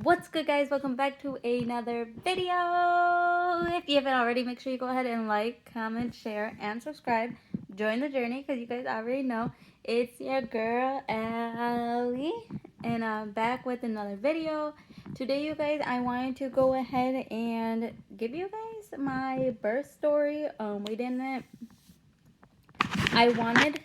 What's good, guys? Welcome back to another video. If you haven't already, make sure you go ahead and like, comment, share, and subscribe. Join the journey because you guys already know it's your girl Allie, and I'm back with another video. Today, you guys, I wanted to go ahead and give you guys my birth story. I wanted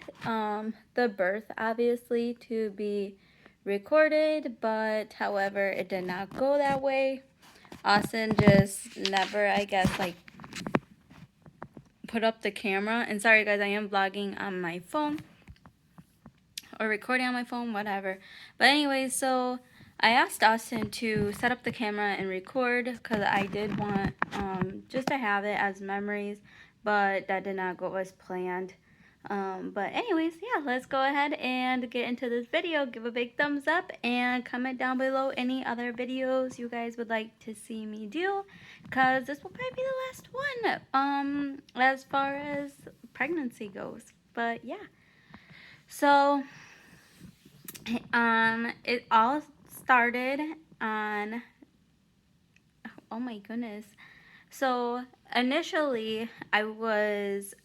the birth obviously to be recorded, but however it did not go that way. Austin just never, I guess, like put up the camera. And sorry guys, I am vlogging on my phone or recording on my phone, whatever. But anyway, so I asked Austin to set up the camera and record because I did want just to have it as memories, but that did not go as planned. But anyways, yeah, let's go ahead and get into this video. Give a big thumbs up and comment down below any other videos you guys would like to see me do, because this will probably be the last one as far as pregnancy goes. But yeah, so it all started on, oh my goodness. So initially I was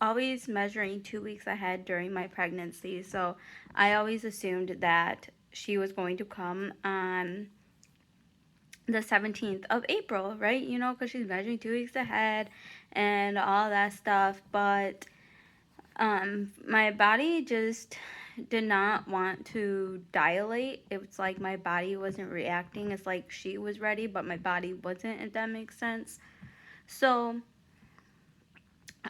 always measuring 2 weeks ahead during my pregnancy. So I always assumed that she was going to come on the 17th of April, right? You know, because she's measuring 2 weeks ahead and all that stuff. But my body just did not want to dilate. It was like my body wasn't reacting. It's like she was ready, but my body wasn't, if that makes sense. So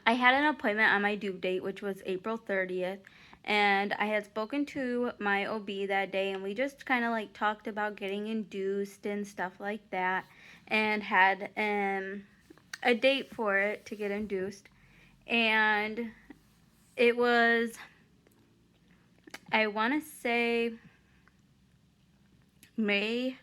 I had an appointment on my due date, which was April 30th, and I had spoken to my OB that day, and we just kind of like talked about getting induced and stuff like that, and had a date for it to get induced. And it was, I want to say, May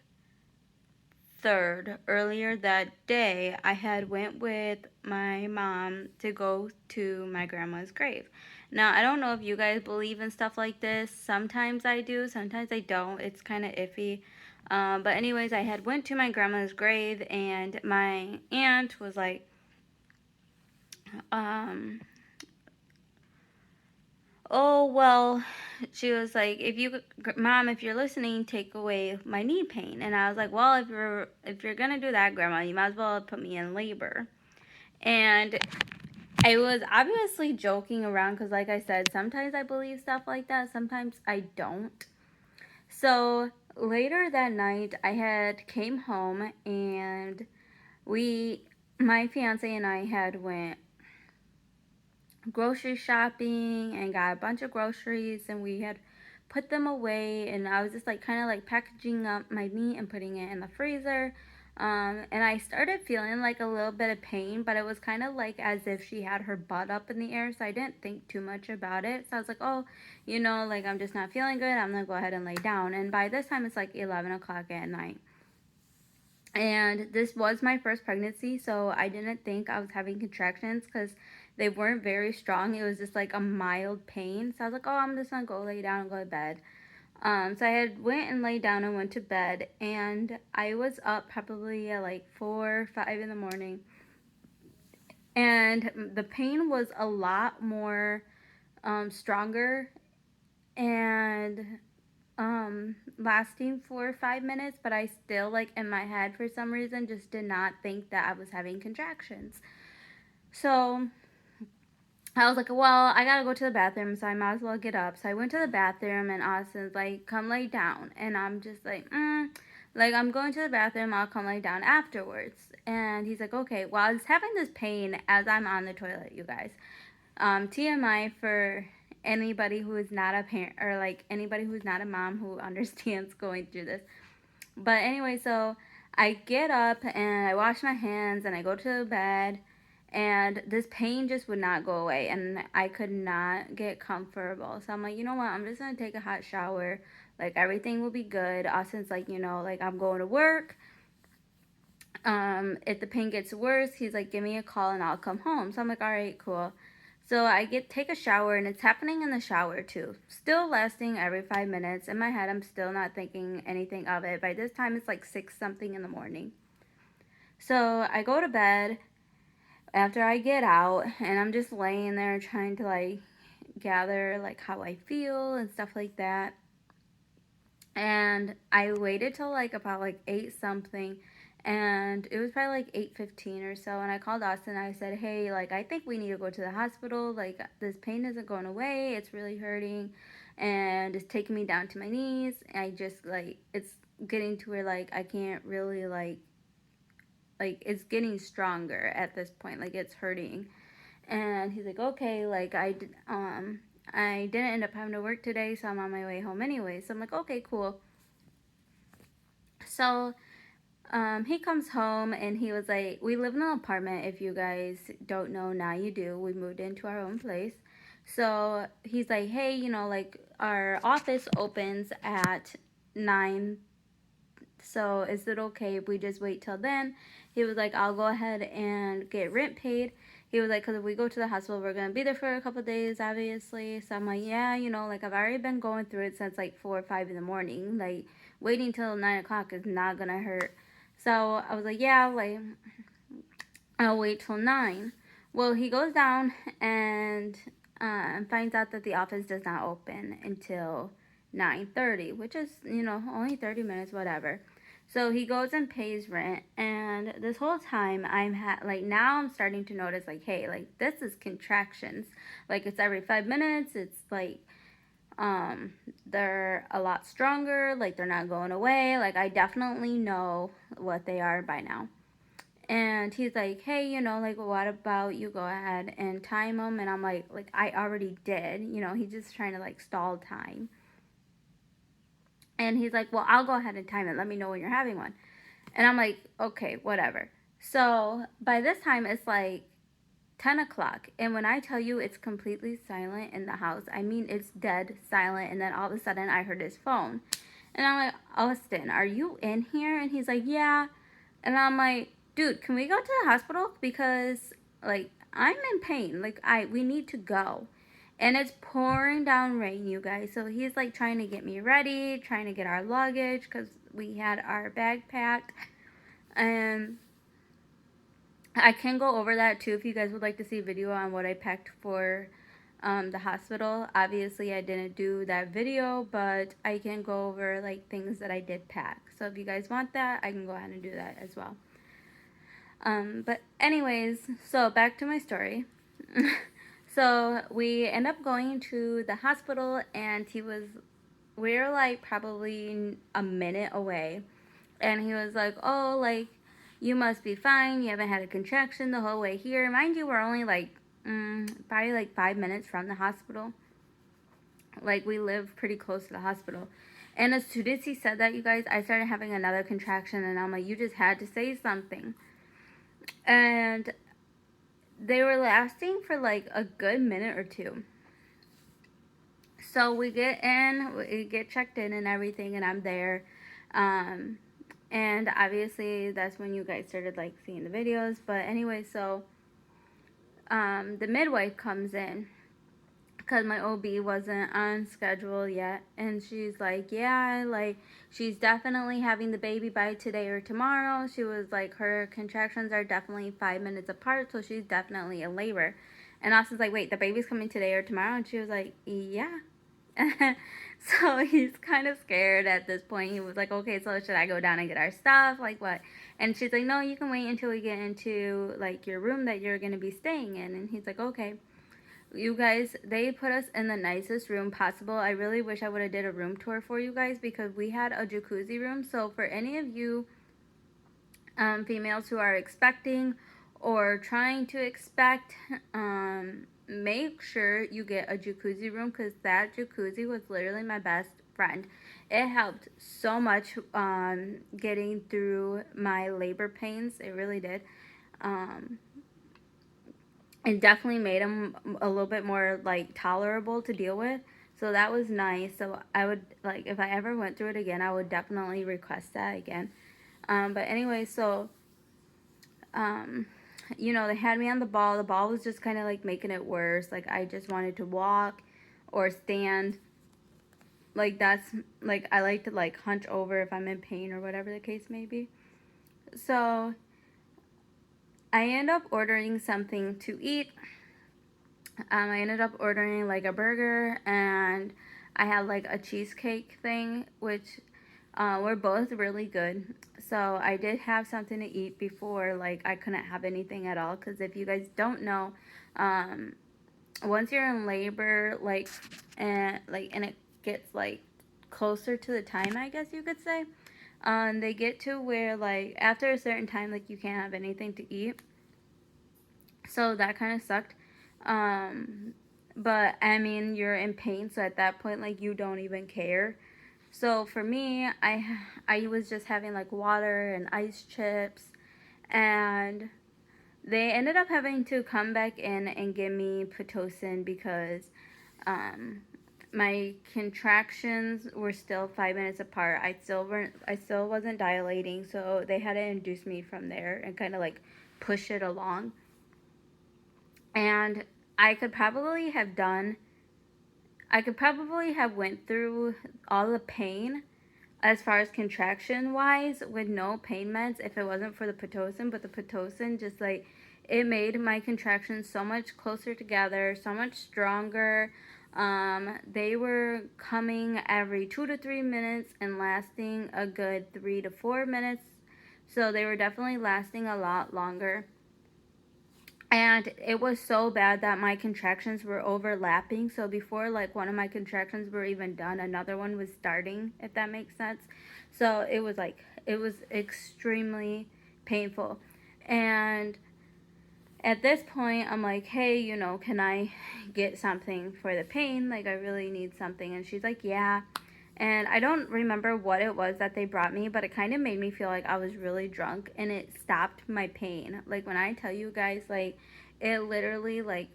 3rd. Earlier that day, I had went with my mom to go to my grandma's grave. Now, I don't know if you guys believe in stuff like this. Sometimes I do, sometimes I don't. It's kind of iffy. But anyways, I had went to my grandma's grave, and my aunt was like, oh, well, she was like, Mom, if you're listening, take away my knee pain. And I was like, well, if you're gonna do that, Grandma, you might as well put me in labor. And I was obviously joking around because, like I said, sometimes I believe stuff like that, sometimes I don't. So later that night, I had came home, and my fiance and I had went grocery shopping and got a bunch of groceries, and we had put them away, and I was just like kind of like packaging up my meat and putting it in the freezer. And I started feeling like a little bit of pain, but it was kind of like as if she had her butt up in the air, so I didn't think too much about it. So I was like, oh, like I'm just not feeling good, I'm gonna go ahead and lay down. And by this time it's like 11 o'clock at night, and this was my first pregnancy, so I didn't think I was having contractions because they weren't very strong. It was just like a mild pain. So I was like, oh, I'm just gonna go lay down and go to bed. So I had went and laid down and went to bed, and I was up probably at like 4 or 5 in the morning, and the pain was a lot more stronger and lasting for 5 minutes, but I still, like, in my head for some reason just did not think that I was having contractions. So I was like, well, I gotta go to the bathroom, so I might as well get up. So I went to the bathroom, and Austin's like, come lay down. And I'm just like, like, I'm going to the bathroom, I'll come lay down afterwards. And he's like, okay. Well, I was having this pain as I'm on the toilet, you guys. TMI for anybody who is not a parent, or like anybody who's not a mom who understands going through this. But anyway, so I get up and I wash my hands and I go to bed, and this pain just would not go away, and I could not get comfortable. So I'm like, you know what, I'm just gonna take a hot shower, like everything will be good. Austin's like, like, I'm going to work. If the pain gets worse, he's like, give me a call and I'll come home. So I'm like, all right, cool. So I take a shower, and it's happening in the shower too. Still lasting every 5 minutes. In my head, I'm still not thinking anything of it. By this time, it's like 6 something in the morning. So I go to bed after I get out, and I'm just laying there trying to like gather like how I feel and stuff like that. And I waited till like about like 8 something, and it was probably like 8:15 or so, and I called Austin. I said, hey, like, I think we need to go to the hospital. Like, this pain isn't going away, it's really hurting, and it's taking me down to my knees. I just like, it's getting to where like I can't really like it's getting stronger at this point, like it's hurting. And he's like, okay, like I didn't end up having to work today, so I'm on my way home anyway. So I'm like, okay, cool. So he comes home, and he was like, we live in an apartment. If you guys don't know, now you do. We moved into our own place. So he's like, hey, like, our office opens at 9. So is it okay if we just wait till then? He was like, I'll go ahead and get rent paid. He was like, because if we go to the hospital, we're going to be there for a couple of days, obviously. So I'm like, yeah, like, I've already been going through it since like 4 or 5 in the morning. Like, waiting till 9 o'clock is not going to hurt. So I was like, yeah, like, I'll wait till 9. Well, he goes down and finds out that the office does not open until 9:30, which is, only 30 minutes, whatever. So he goes and pays rent, and this whole time like, now I'm starting to notice, like, hey, like, this is contractions. Like, it's every 5 minutes. It's like they're a lot stronger. Like, they're not going away. Like, I definitely know what they are by now. And he's like, hey, like, what about you go ahead and time them? And I'm like, I already did. He's just trying to like stall time. And he's like, well, I'll go ahead and time it. Let me know when you're having one. And I'm like, okay, whatever. So by this time, it's like 10 o'clock. And when I tell you it's completely silent in the house, I mean, it's dead silent. And then all of a sudden, I heard his phone. And I'm like, Austin, are you in here? And he's like, yeah. And I'm like, dude, can we go to the hospital? Because, like, I'm in pain. Like, we need to go. And it's pouring down rain, you guys. So he's like trying to get me ready, trying to get our luggage, because we had our bag packed. And I can go over that too if you guys would like to see a video on what I packed for the hospital. Obviously, I didn't do that video, but I can go over like things that I did pack. So if you guys want that, I can go ahead and do that as well. But anyways, so back to my story. So we end up going to the hospital, and we were like probably a minute away. And he was like, oh, like, you must be fine. You haven't had a contraction the whole way here. Mind you, we're only like, probably like 5 minutes from the hospital. Like, we live pretty close to the hospital. And as soon as he said that, you guys, I started having another contraction. And I'm like, you just had to say something. And they were lasting for like a good minute or two. So we get checked in and everything, and I'm there. And obviously that's when you guys started like seeing the videos. But anyway, so the midwife comes in because my OB wasn't on schedule yet, and she's like, yeah, like, she's definitely having the baby by today or tomorrow. She was like, her contractions are definitely 5 minutes apart, so she's definitely in labor. And Austin's like, wait, the baby's coming today or tomorrow? And she was like, yeah. So he's kind of scared at this point. He was like, okay, so should I go down and get our stuff? Like, what? And she's like, no, you can wait until we get into like your room that you're going to be staying in. And he's like, okay. You guys, they put us in the nicest room possible. I really wish I would have did a room tour for you guys, because we had a jacuzzi room. So for any of you females who are expecting or trying to expect, make sure you get a jacuzzi room, because that jacuzzi was literally my best friend. It helped so much getting through my labor pains. It really did. It definitely made them a little bit more like tolerable to deal with. So that was nice. So I would, like, if I ever went through it again, I would definitely request that again. But anyway, so you know, they had me on the ball. The ball was just kind of like making it worse. Like I just wanted to walk or stand. Like that's like I like to like hunch over if I'm in pain or whatever the case may be. So I end up ordering something to eat. I ended up ordering like a burger, and I had like a cheesecake thing, which were both really good. So I did have something to eat before, like I couldn't have anything at all. Because if you guys don't know, um, once you're in labor, and it gets like closer to the time, I guess you could say, they get to where like after a certain time, like you can't have anything to eat. So that kind of sucked. Um, but I mean, you're in pain, so at that point, like you don't even care. So for me, I was just having like water and ice chips, and they ended up having to come back in and give me pitocin because um, my contractions were still 5 minutes apart. I still wasn't dilating, so they had to induce me from there and kind of like push it along. And I could probably have done I could probably have went through all the pain as far as contraction wise with no pain meds if it wasn't for the pitocin, but the pitocin just like it made my contractions so much closer together, so much stronger. They were coming every 2 to 3 minutes and lasting a good 3 to 4 minutes, so they were definitely lasting a lot longer. And it was so bad that my contractions were overlapping. So before like one of my contractions were even done, another one was starting, if that makes sense. So it was extremely painful. And at this point, I'm like, hey, you know, can I get something for the pain? Like, I really need something. And she's like, yeah. And I don't remember what it was that they brought me, but it kind of made me feel like I was really drunk, and it stopped my pain. Like, when I tell you guys, like, it literally, like,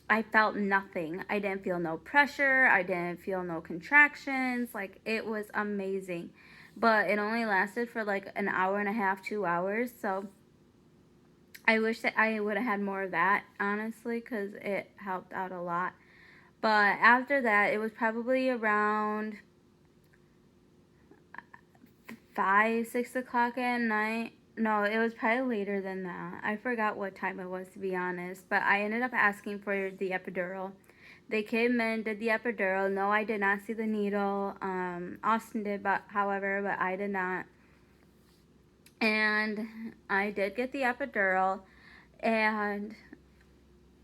I felt nothing. I didn't feel no pressure. I didn't feel no contractions. Like, it was amazing. But it only lasted for like an hour and a half, 2 hours. So I wish that I would have had more of that, honestly, because it helped out a lot. But after that, it was probably around 5, 6 o'clock at night. No, it was probably later than that. I forgot what time it was, to be honest. But I ended up asking for the epidural. They came in, did the epidural. No, I did not see the needle. Austin did, but however, but I did not. And I did get the epidural, and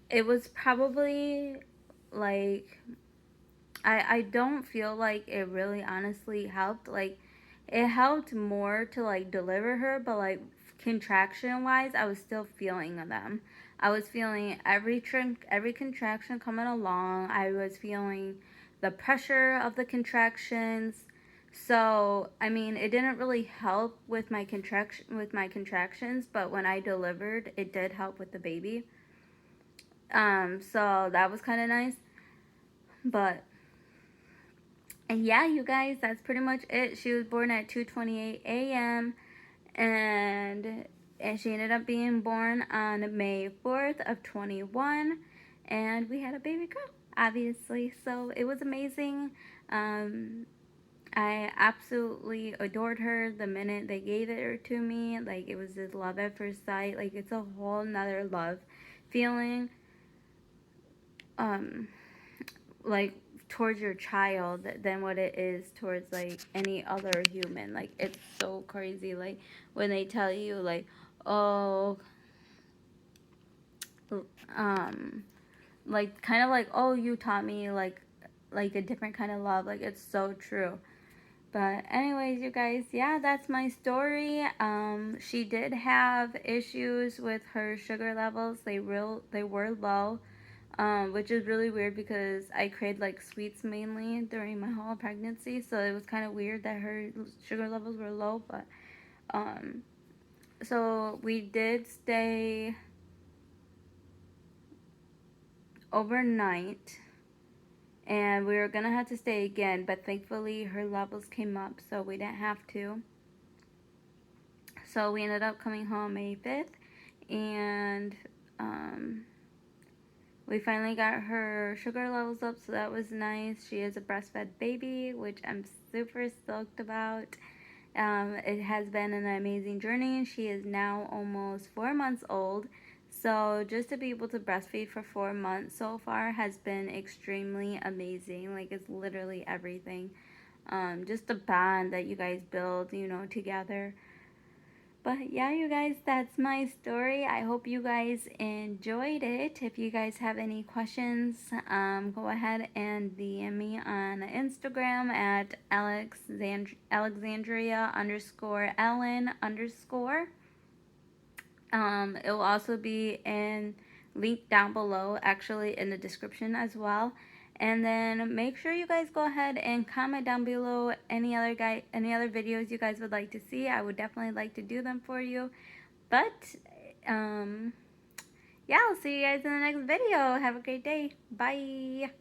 it was probably like I don't feel like it really honestly helped. Like it helped more to like deliver her, but like contraction wise, I was still feeling them. I was feeling every contraction coming along. I was feeling the pressure of the contractions. So, I mean, it didn't really help with my contractions, but when I delivered, it did help with the baby. So that was kind of nice. But and yeah, you guys, that's pretty much it. She was born at 2:28 a.m. and she ended up being born on May 4th of 21, and we had a baby girl, obviously. So it was amazing. Um, I absolutely adored her the minute they gave her to me. Like it was just love at first sight. Like it's a whole nother love feeling. Um, like towards your child than what it is towards like any other human. Like it's so crazy. Like when they tell you like, oh, um, like kind of like, oh, you taught me like a different kind of love. Like it's so true. But anyways, you guys, yeah, that's my story. She did have issues with her sugar levels. They were low, which is really weird because I craved like sweets mainly during my whole pregnancy. So it was kind of weird that her sugar levels were low. But um, so we did stay overnight, and we were gonna have to stay again, but thankfully her levels came up, so we didn't have to. So we ended up coming home May 5th, and we finally got her sugar levels up, so that was nice. She is a breastfed baby, which I'm super stoked about. It has been an amazing journey. She is now almost 4 months old. So just to be able to breastfeed for 4 months so far has been extremely amazing. Like, it's literally everything. Just the bond that you guys build, together. But yeah, you guys, that's my story. I hope you guys enjoyed it. If you guys have any questions, go ahead and DM me on Instagram at Alexandria underscore Ellen underscore. It will also be in link down below, actually in the description as well. And then make sure you guys go ahead and comment down below any other videos you guys would like to see. I would definitely like to do them for you. But yeah, I'll see you guys in the next video. Have a great day. Bye.